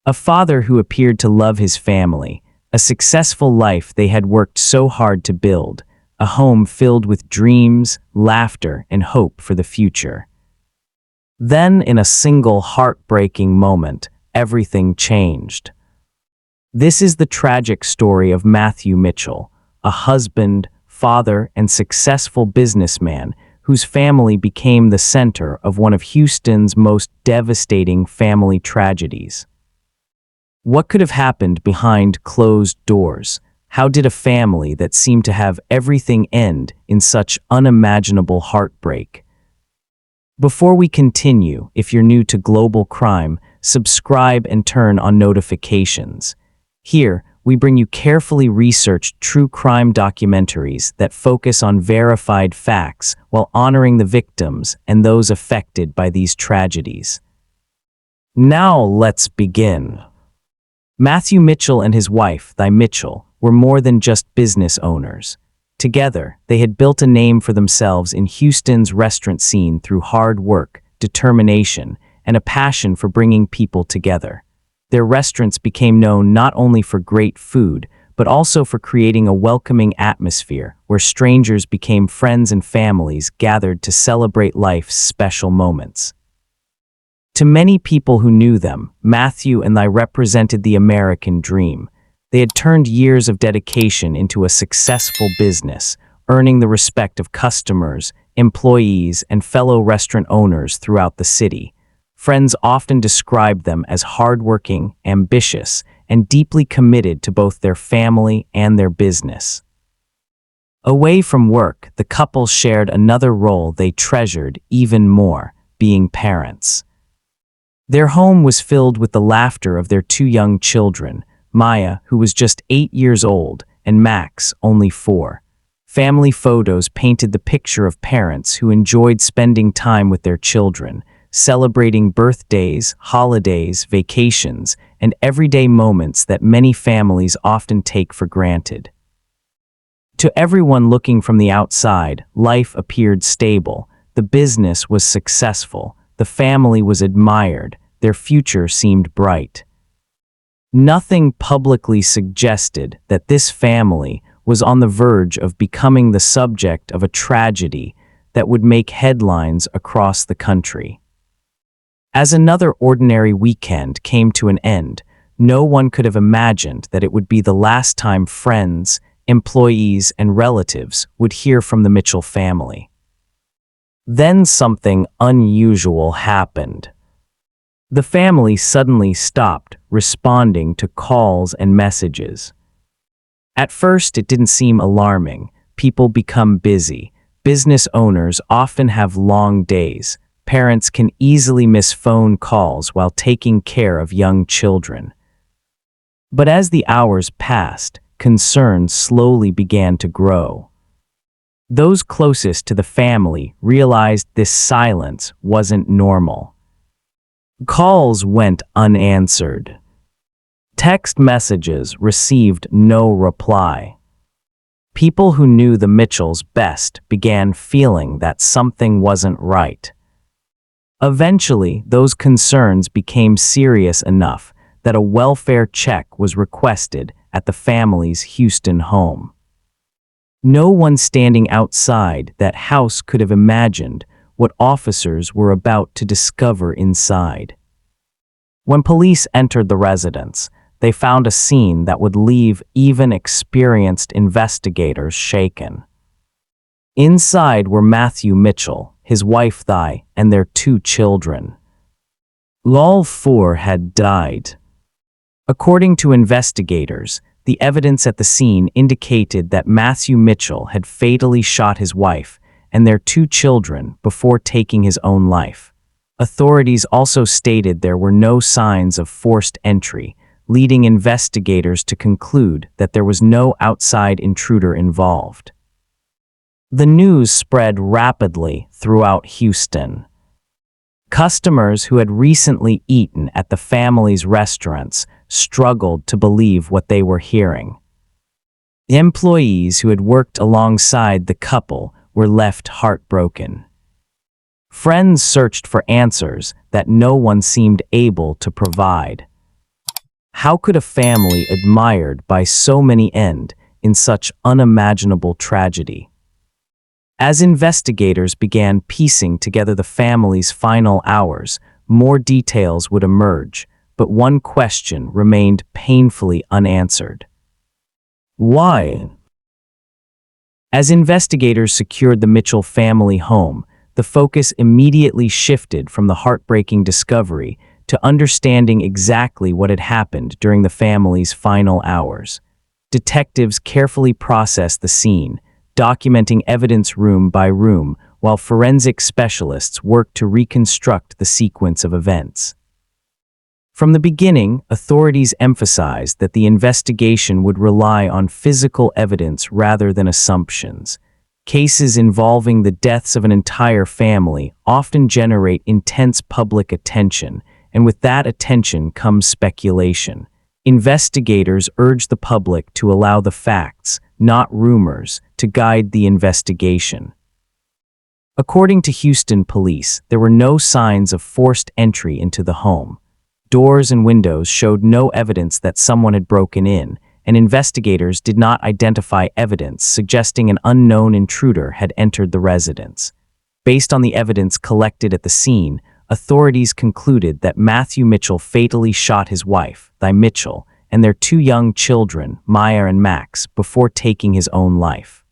A father who appeared to love his family, a successful life they had worked so hard to build, a home filled with dreams, laughter, and hope for the future. Then, in a single heartbreaking moment, everything changed. This is the tragic story of Matthew Mitchell, a husband, father, and successful businessman whose family became the center of one of Houston's most devastating family tragedies. What could have happened behind closed doors? How did a family that seemed to have everything end in such unimaginable heartbreak? Before we continue, if you're new to Global Crime, subscribe and turn on notifications. Here, we bring you carefully researched true crime documentaries that focus on verified facts while honoring the victims and those affected by these tragedies. Now let's begin. Matthew Mitchell and his wife, Di Mitchell, were more than just business owners. Together, they had built a name for themselves in Houston's restaurant scene through hard work, determination, and a passion for bringing people together. Their restaurants became known not only for great food, but also for creating a welcoming atmosphere where strangers became friends and families gathered to celebrate life's special moments. To many people who knew them, Matthew and Di represented the American dream. They had turned years of dedication into a successful business, earning the respect of customers, employees, and fellow restaurant owners throughout the city. Friends often described them as hardworking, ambitious, and deeply committed to both their family and their business. Away from work, the couple shared another role they treasured even more, being parents. Their home was filled with the laughter of their two young children, Maya, who was just 8 years old, and Max, only 4. Family photos painted the picture of parents who enjoyed spending time with their children, celebrating birthdays, holidays, vacations, and everyday moments that many families often take for granted. To everyone looking from the outside, life appeared stable, the business was successful, the family was admired, their future seemed bright. Nothing publicly suggested that this family was on the verge of becoming the subject of a tragedy that would make headlines across the country. As another ordinary weekend came to an end, no one could have imagined that it would be the last time friends, employees, and relatives would hear from the Mitchell family. Then something unusual happened. The family suddenly stopped responding to calls and messages. At first, it didn't seem alarming. People become busy. Business owners often have long days. Parents can easily miss phone calls while taking care of young children. But as the hours passed, concerns slowly began to grow. Those closest to the family realized this silence wasn't normal. Calls went unanswered. Text messages received no reply. People who knew the Mitchells best began feeling that something wasn't right. Eventually, those concerns became serious enough that a welfare check was requested at the family's Houston home. No one standing outside that house could have imagined what officers were about to discover inside. When police entered the residence, they found a scene that would leave even experienced investigators shaken. Inside were Matthew Mitchell, his wife Di, and their 2 children. All 4 had died. According to investigators, the evidence at the scene indicated that Matthew Mitchell had fatally shot his wife and their 2 children before taking his own life. Authorities also stated there were no signs of forced entry, leading investigators to conclude that there was no outside intruder involved. The news spread rapidly throughout Houston. Customers who had recently eaten at the family's restaurants struggled to believe what they were hearing. Employees who had worked alongside the couple were left heartbroken. Friends searched for answers that no one seemed able to provide. How could a family admired by so many end in such unimaginable tragedy? As investigators began piecing together the family's final hours, more details would emerge, but one question remained painfully unanswered. Why? As investigators secured the Mitchell family home, the focus immediately shifted from the heartbreaking discovery to understanding exactly what had happened during the family's final hours. Detectives carefully processed the scene, documenting evidence room by room, while forensic specialists worked to reconstruct the sequence of events. From the beginning, authorities emphasized that the investigation would rely on physical evidence rather than assumptions. Cases involving the deaths of an entire family often generate intense public attention, and with that attention comes speculation. Investigators urge the public to allow the facts, not rumors, to guide the investigation. According to Houston police, there were no signs of forced entry into the home. Doors and windows showed no evidence that someone had broken in, and investigators did not identify evidence suggesting an unknown intruder had entered the residence. Based on the evidence collected at the scene, authorities concluded that Matthew Mitchell fatally shot his wife, Di Mitchell, and their two young children, Maya and Max, before taking his own life.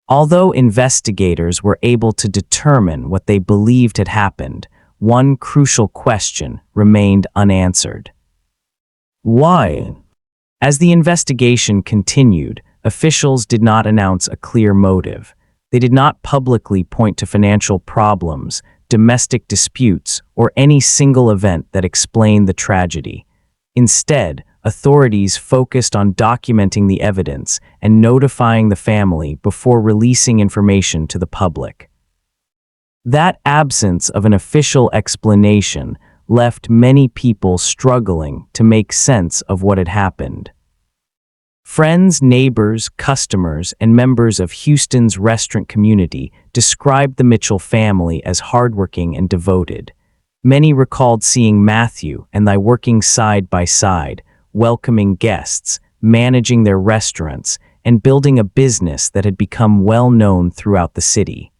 Although investigators were able to determine what they believed had happened, one crucial question remained unanswered. Why? As the investigation continued, officials did not announce a clear motive. They did not publicly point to financial problems, domestic disputes, or any single event that explained the tragedy. Instead, authorities focused on documenting the evidence and notifying the family before releasing information to the public. That absence of an official explanation left many people struggling to make sense of what had happened. Friends, neighbors, customers, and members of Houston's restaurant community described the Mitchell family as hardworking and devoted. Many recalled seeing Matthew and Di working side by side, welcoming guests, managing their restaurants, and building a business that had become well known throughout the city.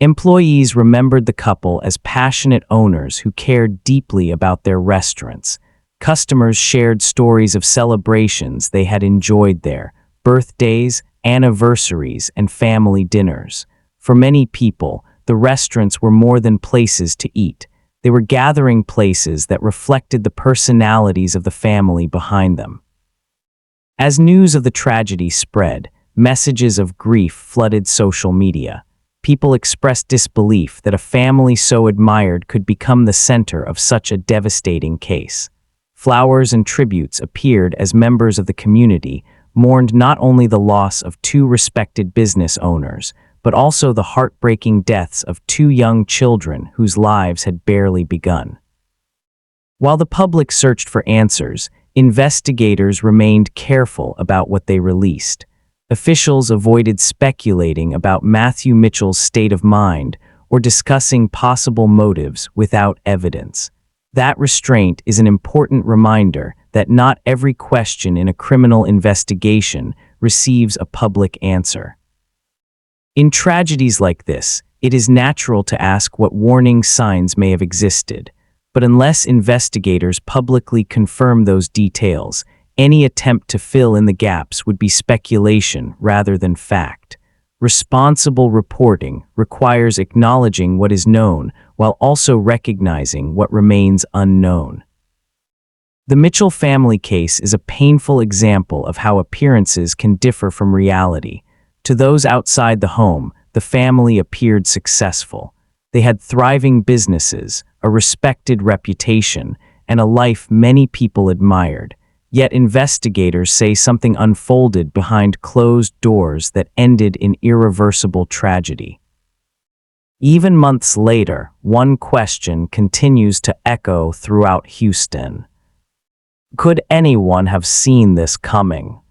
Employees remembered the couple as passionate owners who cared deeply about their restaurants. Customers shared stories of celebrations they had enjoyed there, birthdays, anniversaries, and family dinners. For many people, the restaurants were more than places to eat. They were gathering places that reflected the personalities of the family behind them. As news of the tragedy spread, messages of grief flooded social media. People expressed disbelief that a family so admired could become the center of such a devastating case. Flowers and tributes appeared as members of the community mourned not only the loss of two respected business owners, but also the heartbreaking deaths of two young children whose lives had barely begun. While the public searched for answers, investigators remained careful about what they released. Officials avoided speculating about Matthew Mitchell's state of mind or discussing possible motives without evidence. That restraint is an important reminder that not every question in a criminal investigation receives a public answer. In tragedies like this, it is natural to ask what warning signs may have existed, but unless investigators publicly confirm those details, any attempt to fill in the gaps would be speculation rather than fact. Responsible reporting requires acknowledging what is known while also recognizing what remains unknown. The Mitchell family case is a painful example of how appearances can differ from reality. To those outside the home, the family appeared successful. They had thriving businesses, a respected reputation, and a life many people admired. Yet investigators say something unfolded behind closed doors that ended in irreversible tragedy. Even months later, one question continues to echo throughout Houston. Could anyone have seen this coming?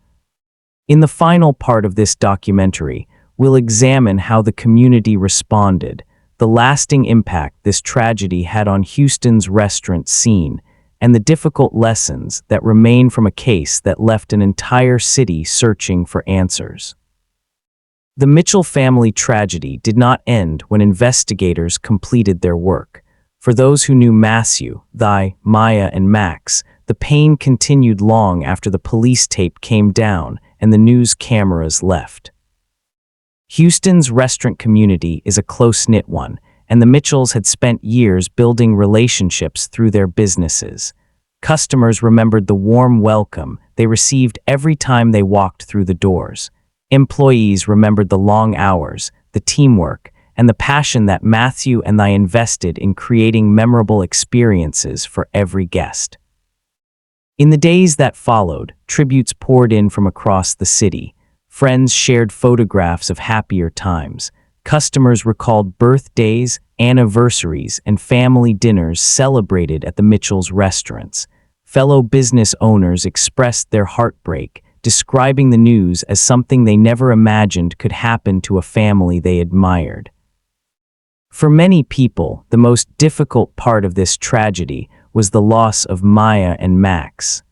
In the final part of this documentary, we'll examine how the community responded, the lasting impact this tragedy had on Houston's restaurant scene, and the difficult lessons that remain from a case that left an entire city searching for answers. The Mitchell family tragedy did not end when investigators completed their work. For those who knew Matthew, Maya, and Max, the pain continued long after the police tape came down and the news cameras left. Houston's restaurant community is a close-knit one, and the Mitchells had spent years building relationships through their businesses. Customers remembered the warm welcome they received every time they walked through the doors. Employees remembered the long hours, the teamwork, and the passion that Matthew and I invested in creating memorable experiences for every guest. In the days that followed, tributes poured in from across the city. Friends shared photographs of happier times. Customers recalled birthdays, anniversaries, and family dinners celebrated at the Mitchells' restaurants. Fellow business owners expressed their heartbreak, describing the news as something they never imagined could happen to a family they admired. For many people, the most difficult part of this tragedy was the loss of Maya and Max.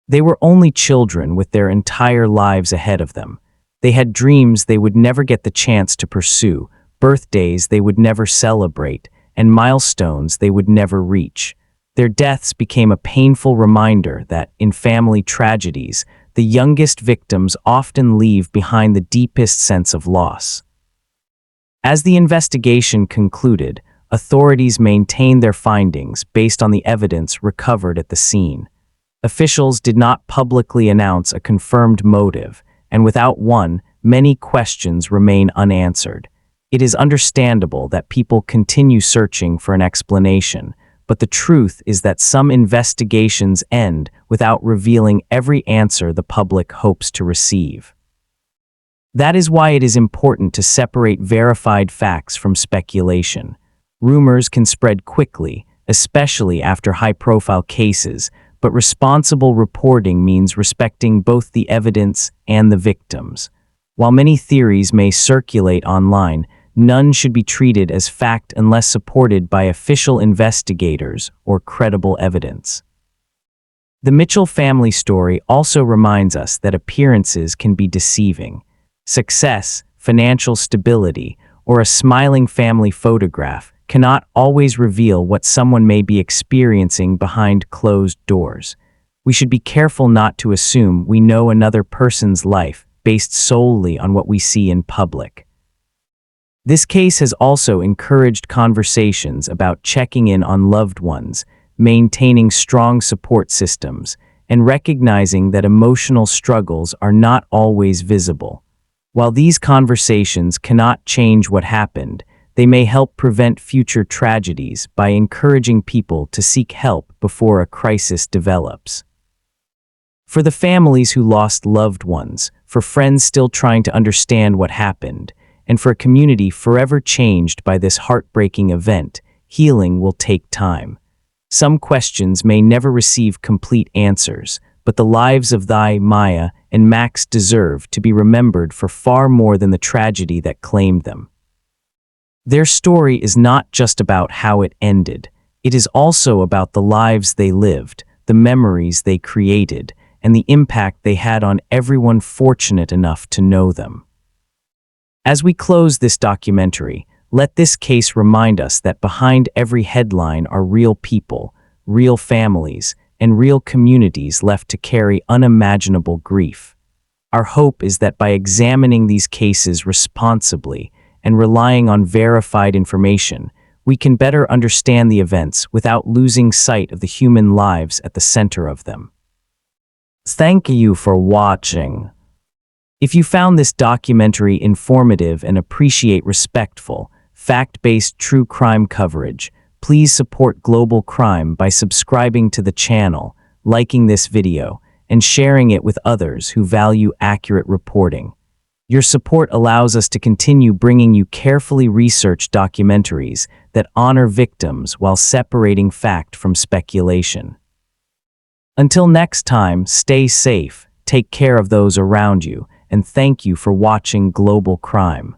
They were only children with their entire lives ahead of them. They had dreams they would never get the chance to pursue, birthdays they would never celebrate, and milestones they would never reach. Their deaths became a painful reminder that, in family tragedies, the youngest victims often leave behind the deepest sense of loss. As the investigation concluded, authorities maintained their findings based on the evidence recovered at the scene. Officials did not publicly announce a confirmed motive, and without one, many questions remain unanswered. It is understandable that people continue searching for an explanation, but the truth is that some investigations end without revealing every answer the public hopes to receive. That is why it is important to separate verified facts from speculation. Rumors can spread quickly, especially after high-profile cases, but responsible reporting means respecting both the evidence and the victims. While many theories may circulate online, none should be treated as fact unless supported by official investigators or credible evidence. The Mitchell family story also reminds us that appearances can be deceiving. Success, financial stability, or a smiling family photograph cannot always reveal what someone may be experiencing behind closed doors. We should be careful not to assume we know another person's life based solely on what we see in public. This case has also encouraged conversations about checking in on loved ones, maintaining strong support systems, and recognizing that emotional struggles are not always visible. While these conversations cannot change what happened, they may help prevent future tragedies by encouraging people to seek help before a crisis develops. For the families who lost loved ones, for friends still trying to understand what happened, and for a community forever changed by this heartbreaking event, healing will take time. Some questions may never receive complete answers, but the lives of Maya, and Max deserve to be remembered for far more than the tragedy that claimed them. Their story is not just about how it ended. It is also about the lives they lived, the memories they created, and the impact they had on everyone fortunate enough to know them. As we close this documentary, let this case remind us that behind every headline are real people, real families, and real communities left to carry unimaginable grief. Our hope is that by examining these cases responsibly and relying on verified information, we can better understand the events without losing sight of the human lives at the center of them. Thank you for watching. If you found this documentary informative and appreciate respectful, fact-based true crime coverage, please support global crime by subscribing to the channel, liking this video, and sharing it with others who value accurate reporting. Your support allows us to continue bringing you carefully researched documentaries that honor victims while separating fact from speculation. Until next time, stay safe, take care of those around you, and thank you for watching Global Crime.